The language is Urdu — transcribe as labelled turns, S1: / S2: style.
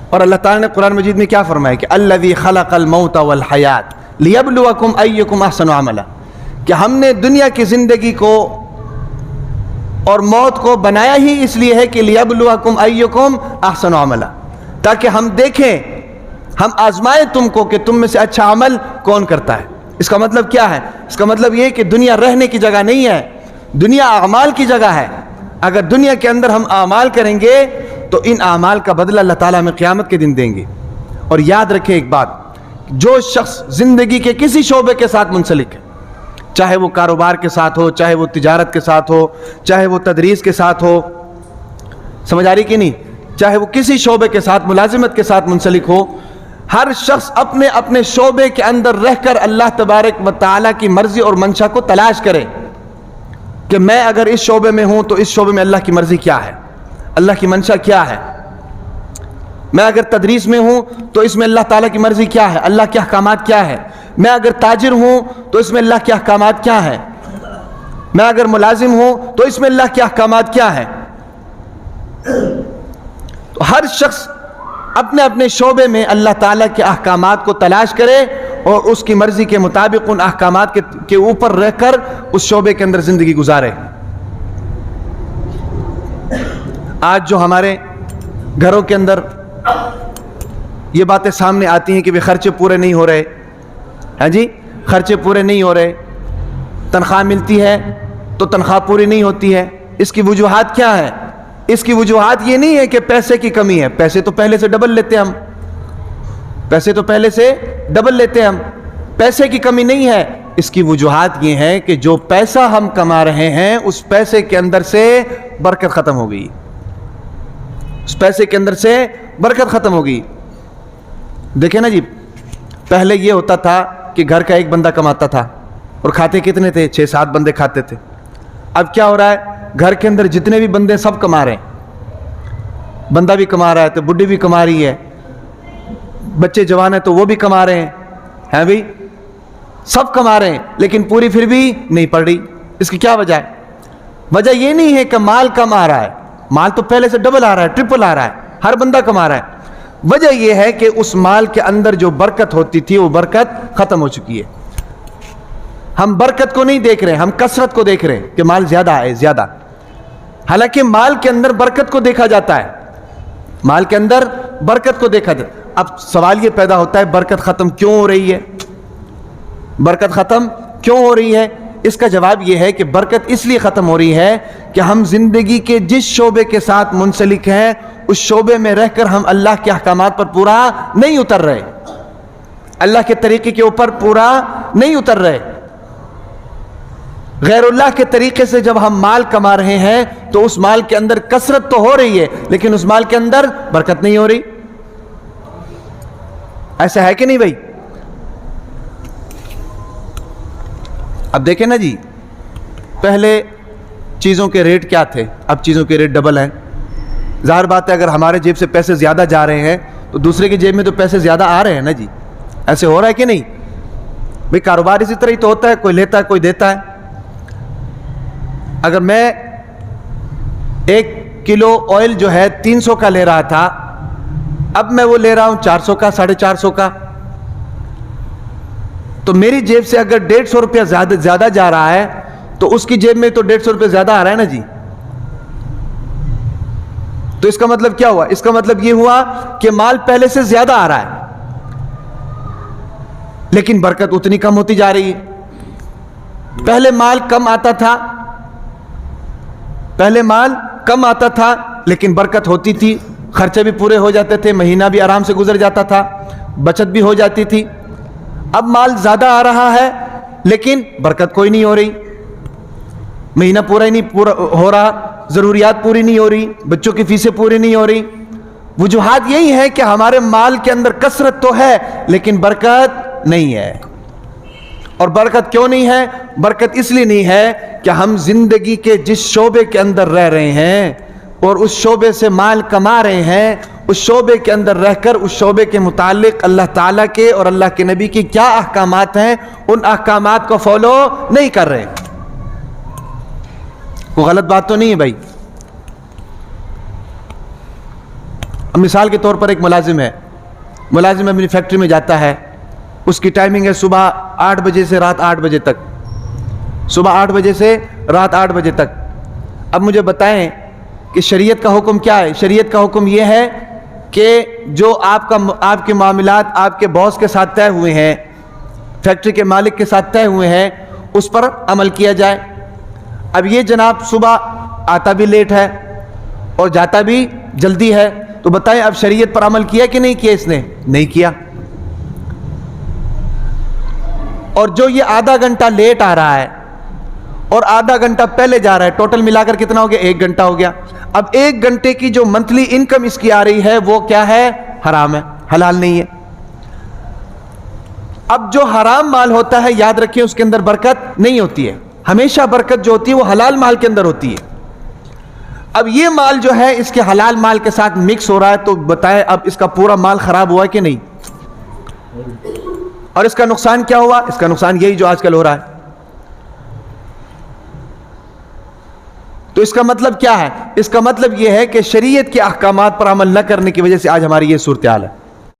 S1: اور اللہ تعالیٰ نے قرآن مجید میں کیا فرمایا کہ الذی خلق الموت والحیات لیبلوکم ایکم احسن عملا، کہ ہم نے دنیا کی زندگی کو اور موت کو بنایا ہی اس لیے ہے کہ لیبلوکم ایکم احسن عملا، تاکہ ہم دیکھیں، ہم آزمائیں تم کو کہ تم میں سے اچھا عمل کون کرتا ہے۔ اس کا مطلب کیا ہے؟ اس کا مطلب یہ کہ دنیا رہنے کی جگہ نہیں ہے، دنیا اعمال کی جگہ ہے۔ اگر دنیا کے اندر ہم اعمال کریں گے تو ان اعمال کا بدلہ اللہ تعالیٰ ہمیں قیامت کے دن دیں گے۔ اور یاد رکھیں ایک بات، جو شخص زندگی کے کسی شعبے کے ساتھ منسلک ہے، چاہے وہ کاروبار کے ساتھ ہو، چاہے وہ تجارت کے ساتھ ہو، چاہے وہ تدریس کے ساتھ ہو، سمجھ آ رہی کہ نہیں، چاہے وہ کسی شعبے کے ساتھ ملازمت کے ساتھ منسلک ہو، ہر شخص اپنے اپنے شعبے کے اندر رہ کر اللہ تبارک و تعالیٰ کی مرضی اور منشا کو تلاش کرے کہ میں اگر اس شعبے میں ہوں تو اس شعبے میں اللہ کی مرضی کیا ہے، اللہ کی منشا کیا ہے۔ میں اگر تدریس میں ہوں تو اس میں اللہ تعالیٰ کی مرضی کیا ہے، اللہ کے احکامات کیا ہے۔ میں اگر تاجر ہوں تو اس میں اللہ کے احکامات کیا ہیں۔ میں اگر ملازم ہوں تو اس میں اللہ کے احکامات کیا ہیں۔ تو ہر شخص اپنے اپنے شعبے میں اللہ تعالیٰ کے احکامات کو تلاش کرے اور اس کی مرضی کے مطابق ان احکامات کے اوپر رہ کر اس شعبے کے اندر زندگی گزارے۔ آج جو ہمارے گھروں کے اندر یہ باتیں سامنے آتی ہیں کہ بھی خرچے پورے نہیں ہو رہے، ہاں جی، خرچے پورے نہیں ہو رہے، تنخواہ ملتی ہے تو تنخواہ پوری نہیں ہوتی ہے، اس کی وجوہات کیا ہیں؟ اس کی وجوہات یہ نہیں ہے کہ پیسے کی کمی ہے، پیسے تو پہلے سے ڈبل لیتے ہم، پیسے تو پہلے سے ڈبل لیتے ہم، پیسے کی کمی نہیں ہے۔ اس کی وجوہات یہ ہے کہ جو پیسہ ہم کما رہے ہیں اس پیسے کے اندر سے برکت ختم ہو گئی، اس پیسے کے اندر سے برکت ختم ہو گئی۔ دیکھیں نا جی، پہلے یہ ہوتا تھا کہ گھر کا ایک بندہ کماتا تھا اور کھاتے کتنے تھے؟ 6-7 بندے کھاتے تھے۔ اب کیا ہو رہا ہے؟ گھر کے اندر جتنے بھی بندے سب کما رہے ہیں، بندہ بھی کما رہا ہے تو بڈھی بھی کما رہی ہے، بچے جوان ہیں تو وہ بھی کما رہے ہیں بھائی، سب کما رہے ہیں، لیکن پوری پھر بھی نہیں پڑ رہی۔ اس کی کیا وجہ ہے؟ وجہ یہ نہیں ہے کہ مال کم آ رہا ہے، مال تو پہلے سے ڈبل آ رہا ہے، ٹرپل آ رہا ہے، ہر بندہ کما رہا ہے۔ وجہ یہ ہے کہ اس مال کے اندر جو برکت ہوتی تھی وہ برکت ختم ہو چکی ہے۔ ہم برکت کو نہیں دیکھ رہے، ہم کثرت کو دیکھ رہے ہیں کہ مال زیادہ آئے، زیادہ، حالانکہ مال کے اندر برکت کو دیکھا جاتا ہے، مال کے اندر برکت کو دیکھا جاتا ہے۔ اب سوال یہ پیدا ہوتا ہے برکت ختم کیوں ہو رہی ہے؟ برکت ختم کیوں ہو رہی ہے؟ اس کا جواب یہ ہے کہ برکت اس لیے ختم ہو رہی ہے کہ ہم زندگی کے جس شعبے کے ساتھ منسلک ہیں اس شعبے میں رہ کر ہم اللہ کے احکامات پر پورا نہیں اتر رہے، اللہ کے طریقے کے اوپر پورا نہیں اتر رہے۔ غیر اللہ کے طریقے سے جب ہم مال کما رہے ہیں تو اس مال کے اندر کثرت تو ہو رہی ہے لیکن اس مال کے اندر برکت نہیں ہو رہی۔ ایسا ہے کہ نہیں بھائی؟ اب دیکھیں نا جی، پہلے چیزوں کے ریٹ کیا تھے، اب چیزوں کے ریٹ ڈبل ہیں۔ ظاہر بات ہے اگر ہمارے جیب سے پیسے زیادہ جا رہے ہیں تو دوسرے کی جیب میں تو پیسے زیادہ آ رہے ہیں نا جی، ایسے ہو رہا ہے کہ نہیں بھائی؟ کاروبار اسی طرح ہی تو ہوتا ہے، کوئی لیتا ہے کوئی دیتا ہے۔ اگر میں 1 کلو آئل جو ہے 300 کا لے رہا تھا، اب میں وہ لے رہا ہوں 400 کا، 450 کا، تو میری جیب سے اگر 150 روپیہ زیادہ جا رہا ہے تو اس کی جیب میں تو 150 روپیہ زیادہ آ رہا ہے نا جی۔ تو اس کا مطلب کیا ہوا؟ اس کا مطلب یہ ہوا کہ مال پہلے سے زیادہ آ رہا ہے لیکن برکت اتنی کم ہوتی جا رہی ہے۔ پہلے مال کم آتا تھا، پہلے مال کم آتا تھا لیکن برکت ہوتی تھی، خرچے بھی پورے ہو جاتے تھے، مہینہ بھی آرام سے گزر جاتا تھا، بچت بھی ہو جاتی تھی۔ اب مال زیادہ آ رہا ہے لیکن برکت کوئی نہیں ہو رہی، مہینہ پورا ہی نہیں پورا ہو رہا، ضروریات پوری نہیں ہو رہی، بچوں کی فیسیں پوری نہیں ہو رہی۔ وجوہات یہی ہے کہ ہمارے مال کے اندر کثرت تو ہے لیکن برکت نہیں ہے۔ اور برکت کیوں نہیں ہے؟ برکت اس لیے نہیں ہے کہ ہم زندگی کے جس شعبے کے اندر رہ رہے ہیں اور اس شعبے سے مال کما رہے ہیں، اس شعبے کے اندر رہ کر اس شعبے کے متعلق اللہ تعالیٰ کے اور اللہ کے نبی کی کیا احکامات ہیں ان احکامات کو فالو نہیں کر رہے۔ کوئی غلط بات تو نہیں ہے بھائی؟ مثال کے طور پر ایک ملازم ہے، ملازم اپنی فیکٹری میں جاتا ہے، اس کی ٹائمنگ ہے صبح 8 بجے سے رات 8 بجے تک، صبح 8 بجے سے رات 8 بجے تک۔ اب مجھے بتائیں کہ شریعت کا حکم کیا ہے؟ شریعت کا حکم یہ ہے کہ جو آپ کے معاملات آپ کے باس کے ساتھ طے ہوئے ہیں، فیکٹری کے مالک کے ساتھ طے ہوئے ہیں، اس پر عمل کیا جائے۔ اب یہ جناب صبح آتا بھی لیٹ ہے اور جاتا بھی جلدی ہے، تو بتائیں اب شریعت پر عمل کیا کہ نہیں کیا؟ اس نے نہیں کیا۔ اور جو یہ آدھا گھنٹہ لیٹ آ رہا ہے اور آدھا گھنٹہ پہلے جا رہا ہے، ٹوٹل ملا کر کتنا ہو گیا؟ 1 گھنٹہ ہو گیا۔ اب 1 گھنٹے کی جو منتھلی انکم اس کی آ رہی ہے وہ کیا ہے؟ حرام ہے، حلال نہیں ہے۔ اب جو حرام مال ہوتا ہے یاد رکھیں اس کے اندر برکت نہیں ہوتی ہے، ہمیشہ برکت جو ہوتی ہے وہ حلال مال کے اندر ہوتی ہے۔ اب یہ مال جو ہے اس کے حلال مال کے ساتھ مکس ہو رہا ہے، تو بتائیں اب اس کا پورا مال خراب ہوا ہے کہ نہیں؟ اور اس کا نقصان کیا ہوا؟ اس کا نقصان یہی جو آج کل ہو رہا ہے۔ تو اس کا مطلب کیا ہے؟ اس کا مطلب یہ ہے کہ شریعت کے احکامات پر عمل نہ کرنے کی وجہ سے آج ہماری یہ صورتحال ہے۔